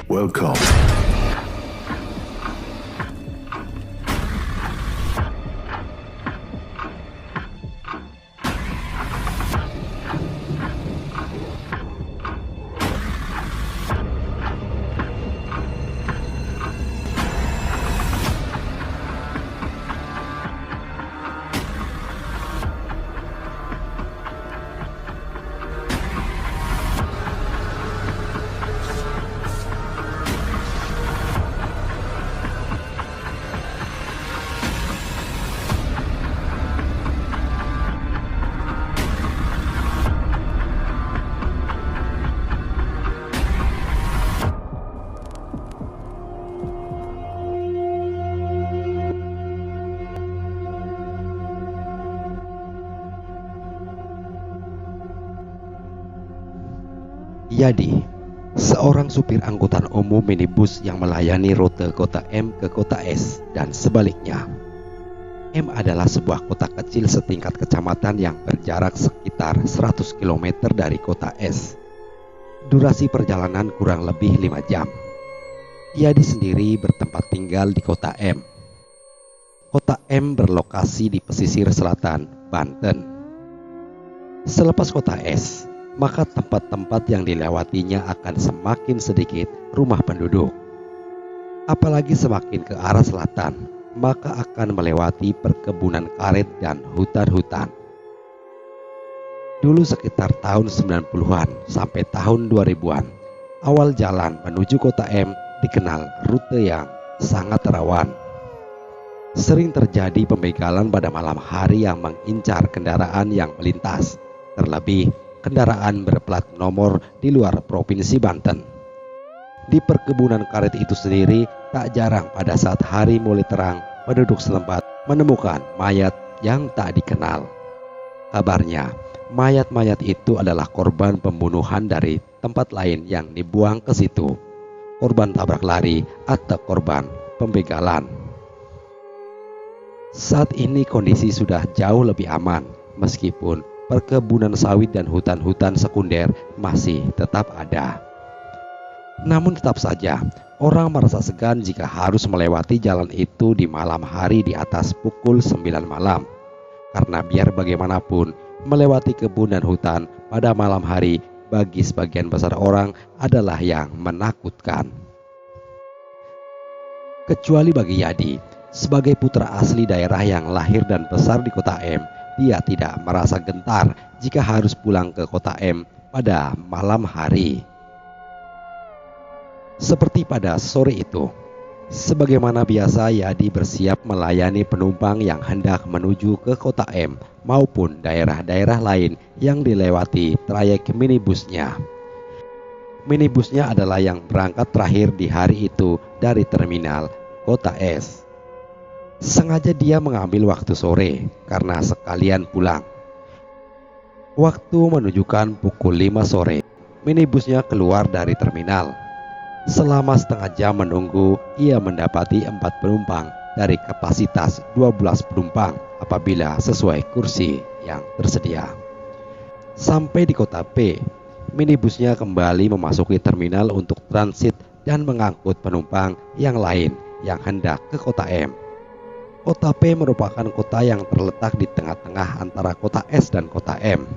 Welcome. Yadi, seorang supir angkutan umum minibus yang melayani rute kota M ke kota S dan sebaliknya. M adalah sebuah kota kecil setingkat kecamatan yang berjarak sekitar 100 km dari kota S. Durasi perjalanan kurang lebih 5 jam. Yadi sendiri bertempat tinggal di kota M. Kota M berlokasi di pesisir selatan, Banten. Selepas kota S, maka tempat-tempat yang dilewatinya akan semakin sedikit rumah penduduk. Apalagi semakin ke arah selatan, maka akan melewati perkebunan karet dan hutan-hutan. Dulu sekitar tahun 90-an sampai tahun 2000-an, awal jalan menuju kota M dikenal rute yang sangat rawan. Sering terjadi pembegalan pada malam hari yang mengincar kendaraan yang melintas, terlebih kendaraan berplat nomor di luar provinsi Banten. Di perkebunan karet itu sendiri, tak jarang pada saat hari mulai terang, penduduk setempat menemukan mayat yang tak dikenal. Kabarnya, mayat-mayat itu adalah korban pembunuhan dari tempat lain yang dibuang ke situ. Korban tabrak lari atau korban pembegalan. Saat ini kondisi sudah jauh lebih aman, meskipun perkebunan sawit dan hutan-hutan sekunder masih tetap ada. Namun tetap saja, orang merasa segan jika harus melewati jalan itu di malam hari di atas pukul 9 malam. Karena biar bagaimanapun, melewati kebun dan hutan pada malam hari bagi sebagian besar orang adalah yang menakutkan. Kecuali bagi Yadi, sebagai putra asli daerah yang lahir dan besar di kota M, dia tidak merasa gentar jika harus pulang ke kota M pada malam hari. Seperti pada sore itu, sebagaimana biasa Yadi bersiap melayani penumpang yang hendak menuju ke kota M maupun daerah-daerah lain yang dilewati trayek minibusnya. Minibusnya adalah yang berangkat terakhir di hari itu dari terminal kota S. Sengaja dia mengambil waktu sore karena sekalian pulang. Waktu menunjukkan pukul 5 sore, minibusnya keluar dari terminal. Selama setengah jam menunggu, ia mendapati 4 penumpang dari kapasitas 12 penumpang apabila sesuai kursi yang tersedia. Sampai di kota P, minibusnya kembali memasuki terminal untuk transit dan mengangkut penumpang yang lain yang hendak ke kota M. Kota P merupakan kota yang terletak di tengah-tengah antara kota S dan kota M.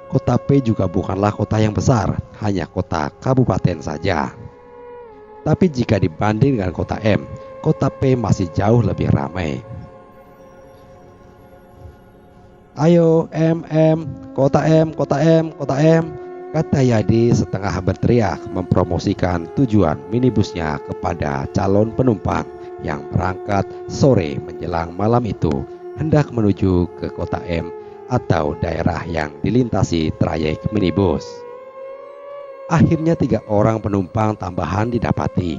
Kota P juga bukanlah kota yang besar, hanya kota kabupaten saja. Tapi jika dibanding dengan kota M, kota P masih jauh lebih ramai. Ayo M, kota M, kota M, kota M, kata Yadi setengah berteriak mempromosikan tujuan minibusnya kepada calon penumpang yang berangkat sore menjelang malam itu hendak menuju ke kota M atau daerah yang dilintasi trayek minibus. Akhirnya 3 orang penumpang tambahan didapati,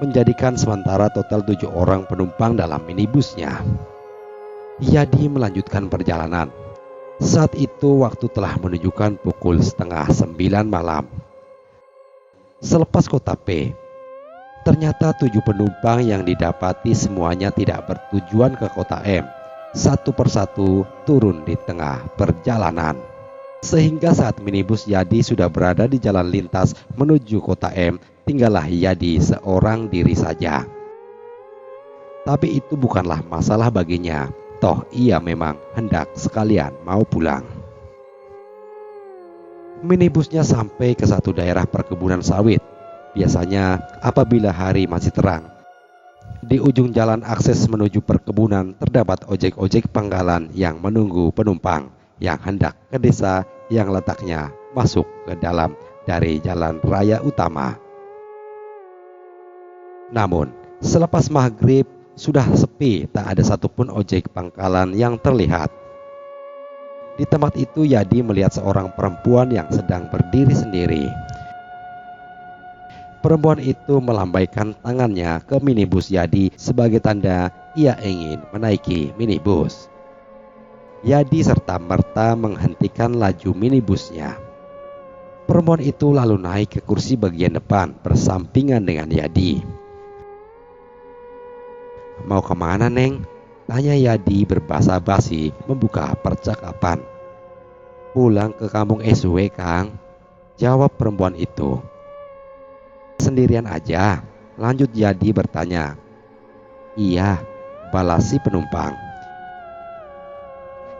menjadikan sementara total 7 orang penumpang dalam minibusnya. Yadi melanjutkan perjalanan. Saat itu waktu telah menunjukkan pukul 8:30 malam. Selepas kota P, ternyata 7 penumpang yang didapati semuanya tidak bertujuan ke kota M, satu persatu turun di tengah perjalanan. Sehingga saat minibus Yadi sudah berada di jalan lintas menuju kota M, tinggallah Yadi seorang diri saja. Tapi itu bukanlah masalah baginya, toh ia memang hendak sekalian mau pulang. Minibusnya sampai ke satu daerah perkebunan sawit. Biasanya apabila hari masih terang, di ujung jalan akses menuju perkebunan terdapat ojek-ojek pangkalan yang menunggu penumpang yang hendak ke desa yang letaknya masuk ke dalam dari jalan raya utama. Namun selepas maghrib sudah sepi, tak ada satupun ojek pangkalan yang terlihat. Di tempat itu Yadi melihat seorang perempuan yang sedang berdiri sendiri. Perempuan itu melambaikan tangannya ke minibus Yadi sebagai tanda ia ingin menaiki minibus. Yadi serta-merta menghentikan laju minibusnya. Perempuan itu lalu naik ke kursi bagian depan bersampingan dengan Yadi. "Mau kemana, Neng?" tanya Yadi berbasa-basi membuka percakapan. "Pulang ke kampung SW, Kang," jawab perempuan itu. "Sendirian aja?" lanjut Yadi bertanya. "Iya," balas si penumpang.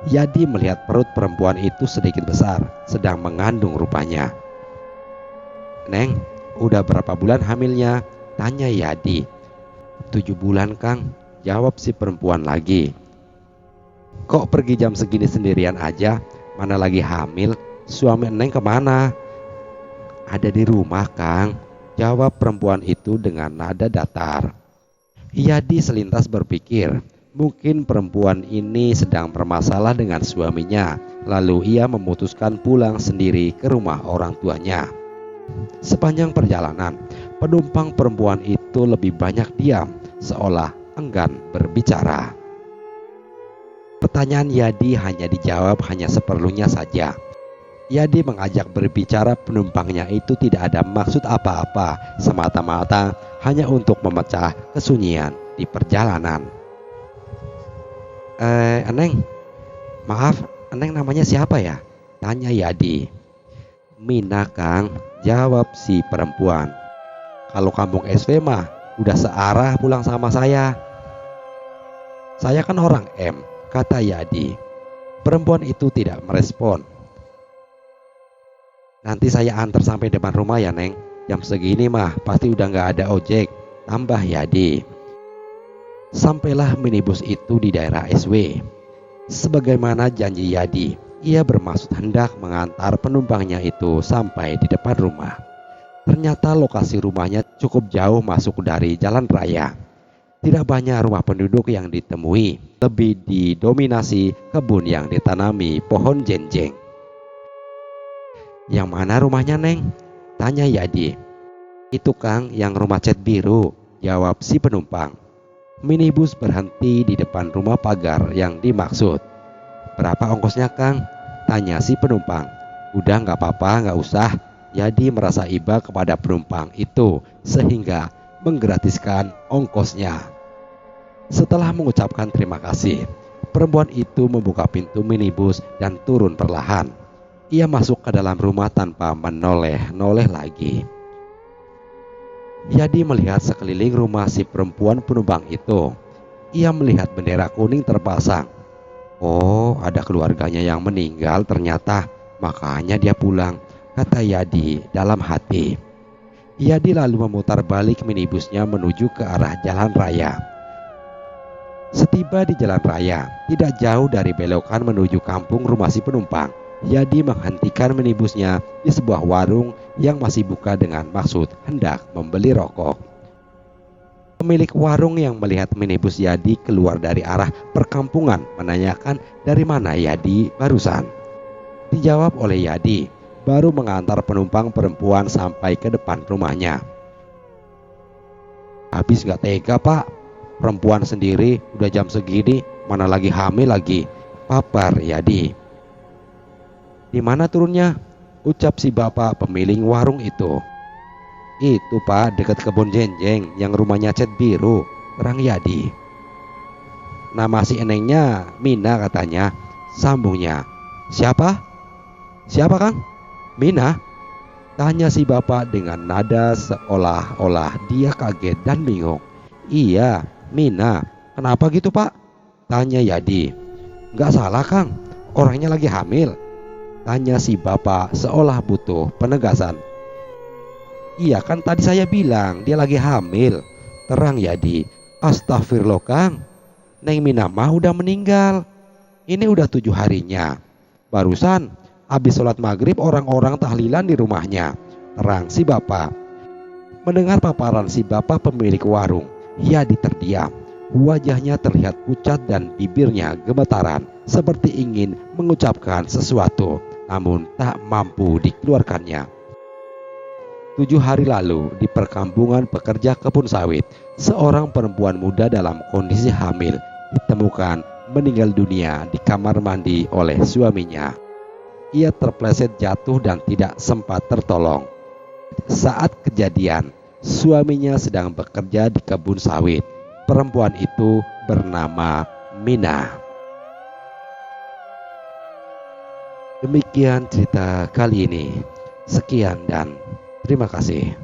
Yadi melihat perut perempuan itu sedikit besar, sedang mengandung rupanya. "Neng, udah berapa bulan hamilnya?" tanya Yadi. 7 bulan, Kang," jawab si perempuan lagi. "Kok pergi jam segini sendirian aja? Mana lagi hamil? Suami Neng kemana?" "Ada di rumah, Kang," jawab perempuan itu dengan nada datar. Yadi selintas berpikir, mungkin perempuan ini sedang bermasalah dengan suaminya, lalu ia memutuskan pulang sendiri ke rumah orang tuanya. Sepanjang perjalanan, penumpang perempuan itu lebih banyak diam, seolah enggan berbicara. Pertanyaan Yadi hanya dijawab hanya seperlunya saja. Yadi mengajak berbicara penumpangnya itu tidak ada maksud apa-apa, semata-mata hanya untuk memecah kesunyian di perjalanan. Eneng, maaf, Eneng namanya siapa ya?" tanya Yadi. "Mina, Kang," jawab si perempuan. "Kalau kampung SW mah udah searah pulang sama saya." "Saya kan orang M," kata Yadi. Perempuan itu tidak merespon. "Nanti saya antar sampai depan rumah ya, Neng. Jam segini mah pasti udah gak ada ojek," tambah Yadi. Sampailah minibus itu di daerah SW. Sebagaimana janji Yadi, ia bermaksud hendak mengantar penumpangnya itu sampai di depan rumah. Ternyata lokasi rumahnya cukup jauh masuk dari jalan raya. Tidak banyak rumah penduduk yang ditemui, lebih didominasi kebun yang ditanami pohon jenjeng. "Yang mana rumahnya, Neng?" tanya Yadi. "Itu, Kang, yang rumah cat biru," jawab si penumpang. Minibus berhenti di depan rumah pagar yang dimaksud. "Berapa ongkosnya, Kang?" tanya si penumpang. "Udah gak apa-apa, gak usah." Yadi merasa iba kepada penumpang itu sehingga menggratiskan ongkosnya. Setelah mengucapkan terima kasih, perempuan itu membuka pintu minibus dan turun perlahan. Ia masuk ke dalam rumah tanpa menoleh-noleh lagi. Yadi melihat sekeliling rumah si perempuan penumpang itu. Ia melihat bendera kuning terpasang. "Oh, ada keluarganya yang meninggal ternyata, makanya dia pulang," kata Yadi dalam hati. Yadi lalu memutar balik minibusnya menuju ke arah jalan raya. Setiba di jalan raya, tidak jauh dari belokan menuju kampung rumah si penumpang, Yadi menghentikan minibusnya di sebuah warung yang masih buka dengan maksud hendak membeli rokok. Pemilik warung yang melihat minibus Yadi keluar dari arah perkampungan menanyakan dari mana Yadi barusan. Dijawab oleh Yadi, baru mengantar penumpang perempuan sampai ke depan rumahnya. "Habis gak tega, Pak, perempuan sendiri udah jam segini, mana lagi hamil lagi," papar Yadi. "Di mana turunnya?" ucap si bapak pemilik warung itu. "Itu, Pak, dekat kebun jenjeng yang rumahnya cat biru," terang Yadi. nama si Enengnya Mina katanya, sambungnya. Siapa? Siapa Kang? Mina? Tanya si bapak dengan nada seolah-olah dia kaget dan bingung. Iya, Mina. Kenapa gitu Pak? Tanya Yadi. Nggak salah Kang, orangnya lagi hamil. Tanya si bapak seolah butuh penegasan. Iya kan tadi saya bilang dia lagi hamil. Terang Yadi. Astagfirullah Kang, Neng Mina mah udah meninggal. Ini udah 7 harinya. Barusan habis sholat maghrib orang-orang tahlilan di rumahnya. Terang si bapak. Mendengar paparan si bapak pemilik warung, Yadi terdiam. Wajahnya terlihat pucat dan bibirnya gemetaran, seperti ingin mengucapkan sesuatu, namun tak mampu dikeluarkannya. 7 hari lalu di perkampungan pekerja kebun sawit, seorang perempuan muda dalam kondisi hamil ditemukan meninggal dunia di kamar mandi oleh suaminya. Ia terpleset jatuh dan tidak sempat tertolong. Saat kejadian, suaminya sedang bekerja di kebun sawit. Perempuan itu bernama Mina. Demikian cerita kali ini. Sekian dan terima kasih.